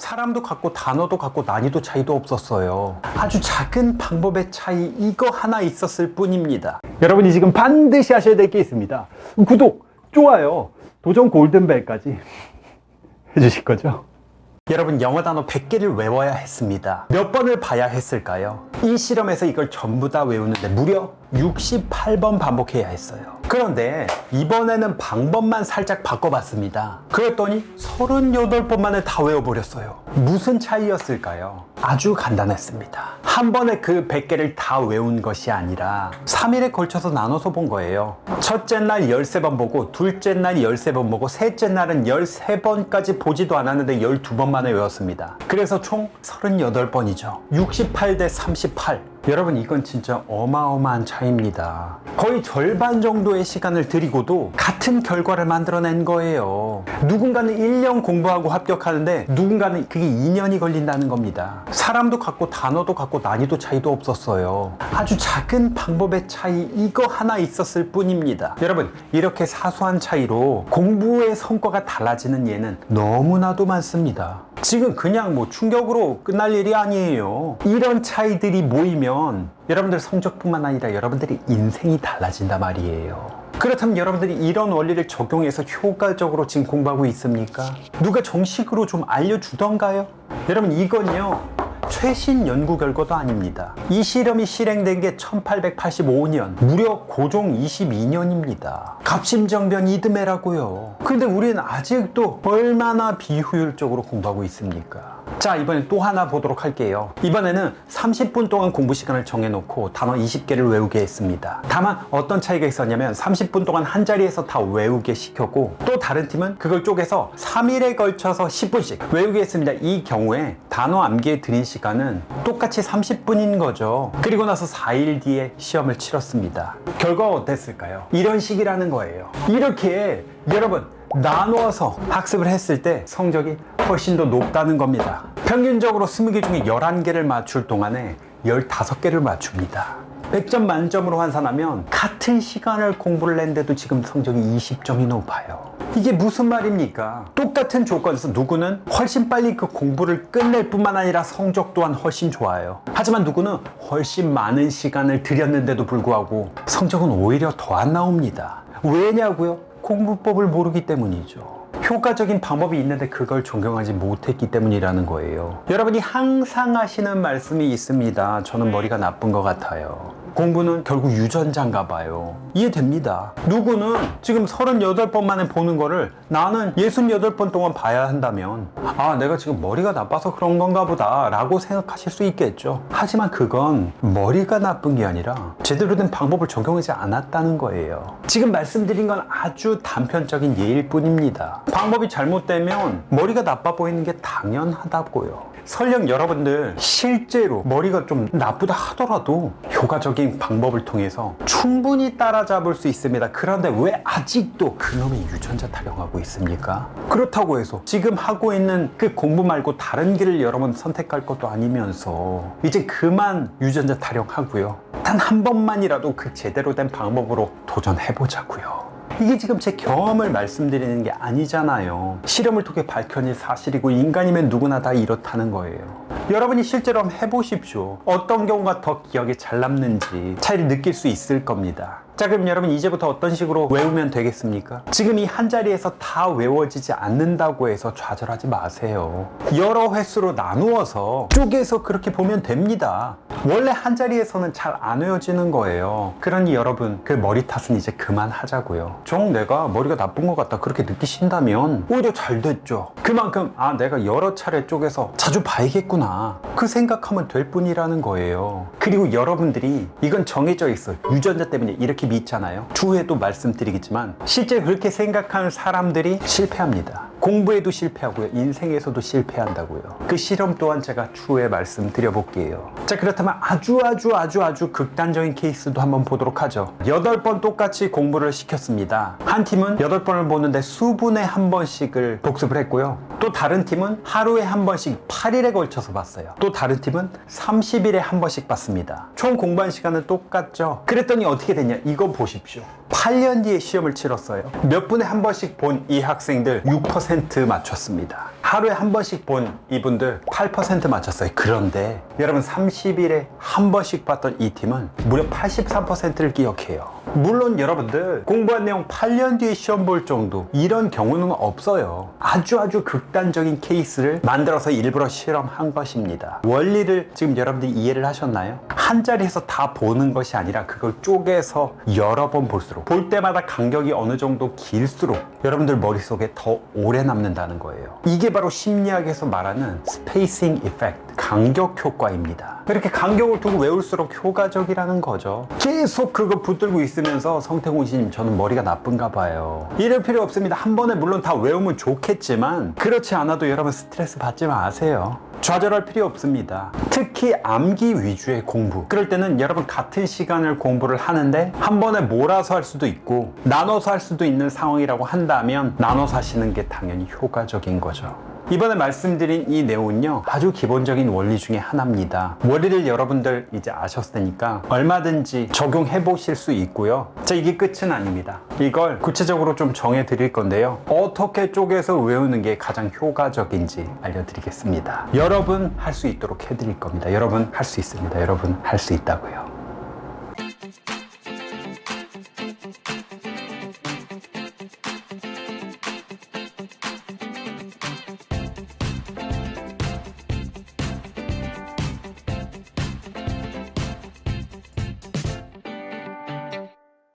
사람도 같고 단어도 같고 난이도 차이도 없었어요. 아주 작은 방법의 차이 이거 하나 있었을 뿐입니다. 여러분이 지금 반드시 하셔야 될 게 있습니다. 구독, 좋아요, 도전 골든벨까지 해주실 거죠? 여러분, 영어 단어 100개를 외워야 했습니다. 몇 번을 봐야 했을까요? 이 실험에서 이걸 전부 다 외우는데 무려 68번 반복해야 했어요. 그런데 이번에는 방법만 살짝 바꿔봤습니다. 그랬더니 38번 만에 다 외워버렸어요. 무슨 차이였을까요? 아주 간단했습니다. 한 번에 그 100개를 다 외운 것이 아니라 3일에 걸쳐서 나눠서 본 거예요. 첫째 날 13번 보고, 둘째 날 13번 보고, 셋째 날은 13번까지 보지도 않았는데 12번 만에 외웠습니다. 그래서 총 38번이죠. 68 대 38. 여러분, 이건 진짜 어마어마한 차이입니다. 거의 절반 정도의 시간을 들이고도 같은 결과를 만들어낸 거예요. 누군가는 1년 공부하고 합격하는데 누군가는 그게 2년이 걸린다는 겁니다. 사람도 같고 단어도 같고 난이도 차이도 없었어요. 아주 작은 방법의 차이 이거 하나 있었을 뿐입니다. 여러분, 이렇게 사소한 차이로 공부의 성과가 달라지는 예는 너무나도 많습니다. 지금 그냥 충격으로 끝날 일이 아니에요. 이런 차이들이 모이면 여러분들 성적뿐만 아니라 여러분들의 인생이 달라진단 말이에요. 그렇다면 여러분들이 이런 원리를 적용해서 효과적으로 지금 공부하고 있습니까? 누가 정식으로 좀 알려주던가요? 여러분, 이건요, 최신 연구 결과도 아닙니다. 이 실험이 실행된 게 1885년, 무려 고종 22년입니다. 갑심정변 이듬해라고요. 근데 우리는 아직도 얼마나 비효율적으로 공부하고 있습니까? 자, 이번엔 또 하나 보도록 할게요. 이번에는 30분 동안 공부 시간을 정해놓고 단어 20개를 외우게 했습니다. 다만 어떤 차이가 있었냐면 30분 동안 한 자리에서 다 외우게 시켰고, 또 다른 팀은 그걸 쪼개서 3일에 걸쳐서 10분씩 외우게 했습니다. 이 경우에 단어 암기에 들인 시간은 똑같이 30분인 거죠. 그리고 나서 4일 뒤에 시험을 치렀습니다. 결과가 어땠을까요? 이런 식이라는 거예요. 이렇게 여러분 나누어서 학습을 했을 때 성적이 훨씬 더 높다는 겁니다. 평균적으로 20개 중에 11개를 맞출 동안에 15개를 맞춥니다. 100점 만점으로 환산하면 같은 시간을 공부를 했는데도 지금 성적이 20점이 높아요. 이게 무슨 말입니까? 똑같은 조건에서 누구는 훨씬 빨리 그 공부를 끝낼 뿐만 아니라 성적 또한 훨씬 좋아요. 하지만 누구는 훨씬 많은 시간을 들였는데도 불구하고 성적은 오히려 더 안 나옵니다. 왜냐고요? 공부법을 모르기 때문이죠. 효과적인 방법이 있는데 그걸 적용하지 못했기 때문이라는 거예요. 여러분이 항상 하시는 말씀이 있습니다. 저는 머리가 나쁜 것 같아요. 공부는 결국 유전자인가 봐요. 이해됩니다. 누구는 지금 38번 만에 보는 거를 나는 68번 동안 봐야 한다면, 아, 내가 지금 머리가 나빠서 그런 건가 보다 라고 생각하실 수 있겠죠. 하지만 그건 머리가 나쁜 게 아니라 제대로 된 방법을 적용하지 않았다는 거예요. 지금 말씀드린 건 아주 단편적인 예일 뿐입니다. 방법이 잘못되면 머리가 나빠 보이는 게 당연하다고요. 설령 여러분들 실제로 머리가 좀 나쁘다 하더라도 효과적인 방법을 통해서 충분히 따라잡을 수 있습니다. 그런데 왜 아직도 그놈의 유전자 타령하고 있습니까? 그렇다고 해서 지금 하고 있는 그 공부 말고 다른 길을 여러분 선택할 것도 아니면서 이제 그만 유전자 타령하고요. 단 한 번만이라도 그 제대로 된 방법으로 도전해보자고요. 이게 지금 제 경험을 말씀드리는 게 아니잖아요. 실험을 통해 밝혀진 사실이고 인간이면 누구나 다 이렇다는 거예요. 여러분이 실제로 한번 해보십시오. 어떤 경우가 더 기억에 잘 남는지 차이를 느낄 수 있을 겁니다. 자, 그럼 여러분 이제부터 어떤 식으로 외우면 되겠습니까? 지금 이 한 자리에서 다 외워지지 않는다고 해서 좌절하지 마세요. 여러 횟수로 나누어서 쪼개서 그렇게 보면 됩니다. 원래 한 자리에서는 잘 안 외워지는 거예요. 그러니 여러분 그 머리 탓은 이제 그만하자고요. 내가 머리가 나쁜 것 같다 그렇게 느끼신다면 오히려 잘 됐죠. 그만큼 내가 여러 차례 쪼개서 자주 봐야겠구나 그 생각하면 될 뿐이라는 거예요. 그리고 여러분들이 이건 정해져 있어요. 유전자 때문에 이렇게 믿잖아요. 추후에도 말씀드리겠지만 실제 그렇게 생각하는 사람들이 실패합니다. 공부에도 실패하고요. 인생에서도 실패한다고요. 그 실험 또한 제가 추후에 말씀드려 볼게요. 자, 그렇다면 아주 극단적인 케이스도 한번 보도록 하죠. 8번 똑같이 공부를 시켰습니다. 한 팀은 8번을 보는데 수분에 한 번씩을 복습을 했고요. 또 다른 팀은 하루에 한 번씩 8일에 걸쳐서 봤어요. 또 다른 팀은 30일에 한 번씩 봤습니다. 총 공부한 시간은 똑같죠. 그랬더니 어떻게 됐냐, 이거 보십시오. 8년 뒤에 시험을 치렀어요. 몇 분에 한 번씩 본 이 학생들 6% 맞췄습니다. 하루에 한 번씩 본 이분들 8% 맞췄어요. 그런데 여러분 30일에 한 번씩 봤던 이 팀은 무려 83%를 기억해요. 물론 여러분들 공부한 내용 8년 뒤에 시험 볼 정도 이런 경우는 없어요. 아주 극단적인 케이스를 만들어서 일부러 실험한 것입니다. 원리를 지금 여러분들이 이해를 하셨나요? 한 자리에서 다 보는 것이 아니라 그걸 쪼개서 여러 번 볼수록 볼 때마다 간격이 어느 정도 길수록 여러분들 머릿속에 더 오래 남는다는 거예요. 이게 바로 심리학에서 말하는 스페이싱 이펙트, 간격 효과입니다. 이렇게 간격을 두고 외울수록 효과적이라는 거죠. 계속 그거 붙들고 있으면서 성태곤 씨님 저는 머리가 나쁜가 봐요. 이럴 필요 없습니다. 한 번에 물론 다 외우면 좋겠지만 그렇지 않아도 여러분 스트레스 받지 마세요. 좌절할 필요 없습니다. 특히 암기 위주의 공부, 그럴 때는 여러분 같은 시간을 공부를 하는데 한 번에 몰아서 할 수도 있고 나눠서 할 수도 있는 상황이라고 한다면 나눠서 하시는 게 당연히 효과적인 거죠. 이번에 말씀드린 이 내용은요 아주 기본적인 원리 중에 하나입니다. 원리를 여러분들 이제 아셨으니까 얼마든지 적용해 보실 수 있고요. 자, 이게 끝은 아닙니다. 이걸 구체적으로 좀 정해 드릴 건데요, 어떻게 쪼개서 외우는 게 가장 효과적인지 알려드리겠습니다. 여러분 할 수 있도록 해드릴 겁니다. 여러분 할 수 있습니다. 여러분 할 수 있다고요.